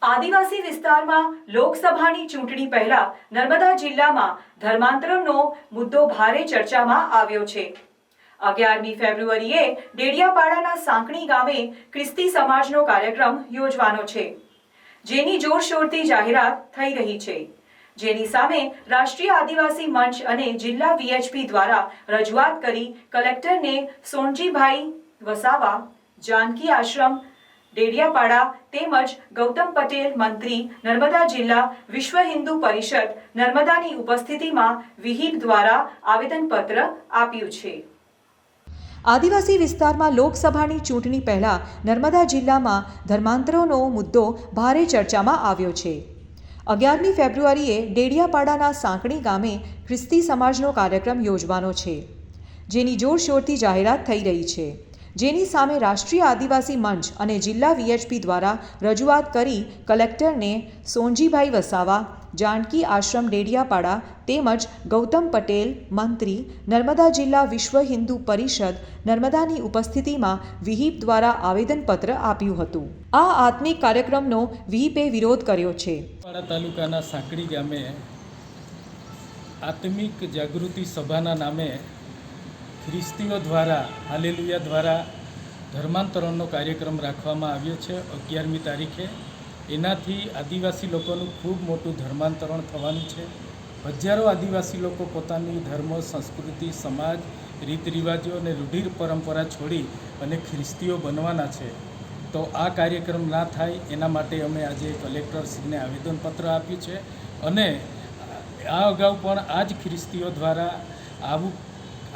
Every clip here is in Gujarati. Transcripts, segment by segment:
આદિવાસી વિસ્તારમાં લોકસભાની ચૂંટણી પહેલા નર્મદા જિલ્લામાં ધર્માંતરણનો મુદ્દો ભારે ચર્ચામાં આવ્યો છે। 11મી ફેબ્રુઆરીએ ડેડિયાપાડાના સાંકણી ગામે ખ્રિસ્તી સમાજનો કાર્યક્રમ યોજવાનો છે, જેની જોરશોરથી જાહેરાત થઈ રહી છે, જેની સામે રાષ્ટ્રીય આદિવાસી મંચ અને જિલ્લા વીએચપી દ્વારા રજૂઆત કરી કલેક્ટરને સોનજીભાઈ વસાવા, જાનકી આશ્રમ ડેડિયાપાડા તેમજ ગૌતમ પટેલ મંત્રી નર્મદા જિલ્લા વિશ્વ હિન્દુ પરિષદ નર્મદાની ઉપસ્થિતિમાં વિહિપ દ્વારા આવેદનપત્ર આપ્યું છે। આદિવાસી વિસ્તારમાં લોકસભાની ચૂંટણી પહેલા નર્મદા જિલ્લામાં ધર્માંતરોનો મુદ્દો ભારે ચર્ચામાં આવ્યો છે। 11મી ફેબ્રુઆરીએ ડેડિયાપાડાના સાંકણી ગામે ખ્રિસ્તી સમાજનો કાર્યક્રમ યોજવાનો છે, જેની જોરશોરથી જાહેરાત થઈ રહી છે, જેની સામે રાષ્ટ્રીય આદિવાસી મંચ અને જિલ્લા વીએચપી દ્વારા રજૂઆત કરી કલેક્ટરને સોનજીભાઈ વસાવા, જાનકી આશ્રમ ડેડિયાપાડા તેમજ ગૌતમ પટેલ મંત્રી નર્મદા જિલ્લા વિશ્વ હિન્દુ પરિષદ નર્મદાની ઉપસ્થિતિમાં વિહિપ દ્વારા આવેદનપત્ર આપ્યું હતું। આ આત્મિક કાર્યક્રમનો વિહિપે વિરોધ કર્યો છે। તાલુકાના સાંકડી ગામે આત્મિક જાગૃતિ સભાના નામે ખ્રિસ્તીઓ દ્વારા હાલેલુયા દ્વારા ધર્માંતરણનો કાર્યક્રમ રાખવામાં આવ્યો છે 11મી તારીખે। એનાથી આદિવાસી લોકોનું ખૂબ મોટું ધર્માંતરણ થવાનું છે। હજારો આદિવાસી લોકો પોતાની ધર્મ, સંસ્કૃતિ, સમાજ, રીત રિવાજો અને રૂઢિ પરંપરા છોડી અને ખ્રિસ્તીઓ બનવાના છે। તો આ કાર્યક્રમ ના થાય એના માટે અમે આજે કલેક્ટરશ્રીને આવેદનપત્ર આપ્યું છે અને આ અગાઉ પણ આ જ ખ્રિસ્તીઓ દ્વારા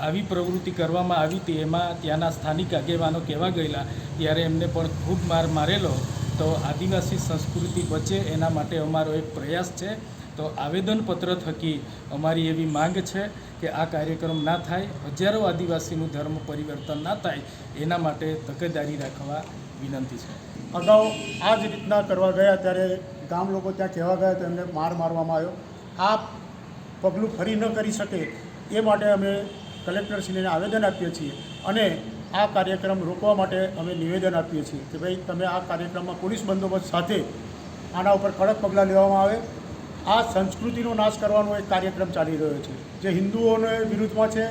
આવી પ્રવૃત્તિ કરવામાં આવી હતી। એમાં ત્યાંના સ્થાનિક આગેવાનો કહેવા ગયેલા ત્યારે એમને પણ ખૂબ માર મારેલો। તો આદિવાસી સંસ્કૃતિ બચે એના માટે અમારો એક પ્રયાસ છે। તો આવેદનપત્ર થકી અમારી એવી માંગ છે કે આ કાર્યક્રમ ના થાય, હજારો આદિવાસીનું ધર્મ પરિવર્તન ના થાય એના માટે તકેદારી રાખવા વિનંતી છે। અગાઉ આ જ રીતના કરવા ગયા ત્યારે ગામ લોકો ત્યાં કહેવા ગયા તો એમને માર મારવામાં આવ્યો। આ પગલું ફરી ન કરી શકે એ માટે અમે કલેક્ટરશ્રીને આવેદન આપીએ છીએ અને આ કાર્યક્રમ રોકવા માટે અમે નિવેદન આપીએ છીએ કે ભાઈ તમે આ કાર્યક્રમમાં પોલીસ બંદોબસ્ત સાથે આના ઉપર કડક પગલાં લેવામાં આવે। આ સંસ્કૃતિનો નાશ કરવાનો એક કાર્યક્રમ ચાલી રહ્યો છે, જે હિન્દુઓને વિરુદ્ધમાં છે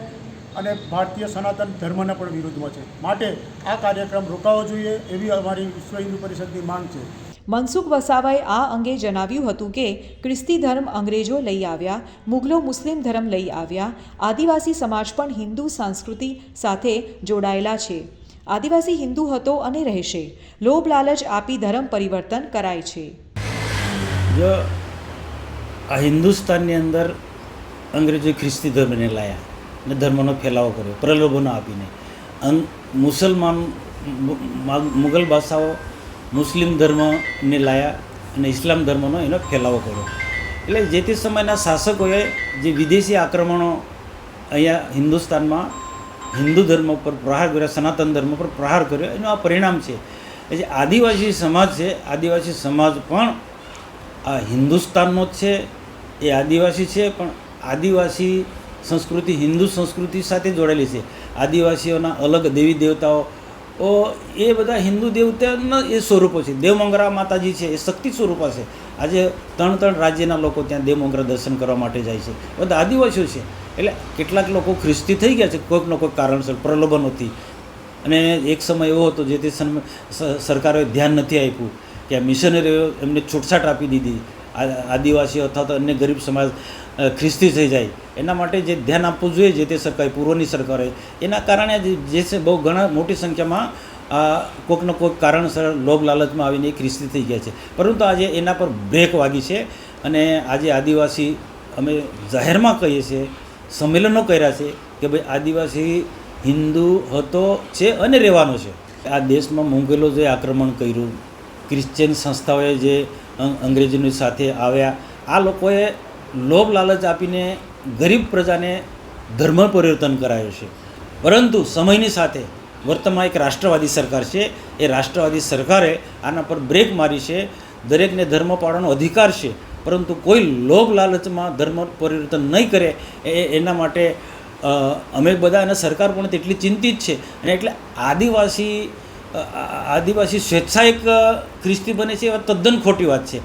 અને ભારતીય સનાતન ધર્મના પણ વિરુદ્ધમાં છે, માટે આ કાર્યક્રમ રોકાવો જોઈએ એવી અમારી વિશ્વ હિન્દુ પરિષદની માંગ છે। મનસુખ વસાવાએ આ અંગે જણાવ્યું હતું કે ખ્રિસ્તી ધર્મ અંગ્રેજો લઈ આવ્યા, મુગલો મુસ્લિમ ધર્મ લઈ આવ્યા, આદિવાસી સમાજ પણ હિન્દુ સંસ્કૃતિ સાથે જોડાયેલા છે। આદિવાસી હિન્દુ હતો અને રહેશે, લોભ લાલચ આપી ધર્મ પરિવર્તન કરાય છે। જો આ હિન્દુસ્તાનની અંદર અંગ્રેજોએ ખ્રિસ્તી ધર્મને લાયા અને ધર્મનો ફેલાવો કર્યો પ્રલોભનો આપીને। મુગલ બાદશાહો મુસ્લિમ ધર્મને લાયા અને ઇસ્લામ ધર્મનો એનો ફેલાવો કર્યો। એટલે જે તે સમયના શાસકોએ જે વિદેશી આક્રમણો અહીંયા હિન્દુસ્તાનમાં હિન્દુ ધર્મ પર પ્રહાર કર્યો, સનાતન ધર્મ પર પ્રહાર કર્યો, એનું આ પરિણામ છે। જે આદિવાસી સમાજ છે, આદિવાસી સમાજ પણ આ હિન્દુસ્તાનનો જ છે, એ આદિવાસી છે, પણ આદિવાસી સંસ્કૃતિ હિન્દુ સંસ્કૃતિ સાથે જોડાયેલી છે। આદિવાસીઓના અલગ દેવી દેવતાઓ એ બધા હિન્દુ દેવતાના એ સ્વરૂપો છે। દેવમંગરા માતાજી છે એ શક્તિ સ્વરૂપા છે। આજે 3 રાજ્યના લોકો ત્યાં દેવમંગરા દર્શન કરવા માટે જાય છે, બધા આદિવાસીઓ છે। એટલે કેટલાક લોકો ખ્રિસ્તી થઈ ગયા છે કોઈકનો કોઈ કારણસર પ્રલોભનોથી, અને એક સમય એવો હતો જે તે સરકારોએ ધ્યાન નથી આપ્યું કે આ મિશનરીઓ એમને છૂટછાટ આપી દીધી, આદિવાસીઓ અથવા તો અન્ય ગરીબ સમાજ ખ્રિસ્તી થઈ જાય એના માટે જે ધ્યાન આપવું જોઈએ જે તે સરકારે, પૂર્વની સરકારે, એના કારણે જે છે બહુ ઘણા મોટી સંખ્યામાં કોઈકને કોઈક કારણસર લોભ લાલચમાં આવીને ખ્રિસ્તી થઈ ગયા છે। પરંતુ આજે એના પર બ્રેક વાગી છે અને આજે આદિવાસી અમે જાહેરમાં કહીએ છીએ, સંમેલનો કર્યા છે કે ભાઈ આદિવાસી હિન્દુ હતો છે અને રહેવાનો છે। આ દેશમાં મુગલો જે આક્રમણ કર્યું, ક્રિશ્ચિયન સંસ્થાઓએ જે અંગ્રેજોની સાથે આવ્યા, આ લોકોએ લોભ લાલચ આપીને ગરીબ પ્રજાને ધર્મ પરિવર્તન કરાયો છે। પરંતુ સમયની સાથે વર્તમાન એક રાષ્ટ્રવાદી સરકાર છે, એ રાષ્ટ્રવાદી સરકારે આના પર બ્રેક મારી છે। દરેકને ધર્મ પાળવાનો અધિકાર છે, પરંતુ કોઈ લોભ લાલચમાં ધર્મ પરિવર્તન નહીં કરે એના માટે અમે બધા અને સરકાર પણ તેટલી ચિંતિત છે। અને એટલે આદિવાસી આદિવાસી સ્વેચ્છાએ ખ્રિસ્તી બને છે એ તદ્દન ખોટી વાત છે.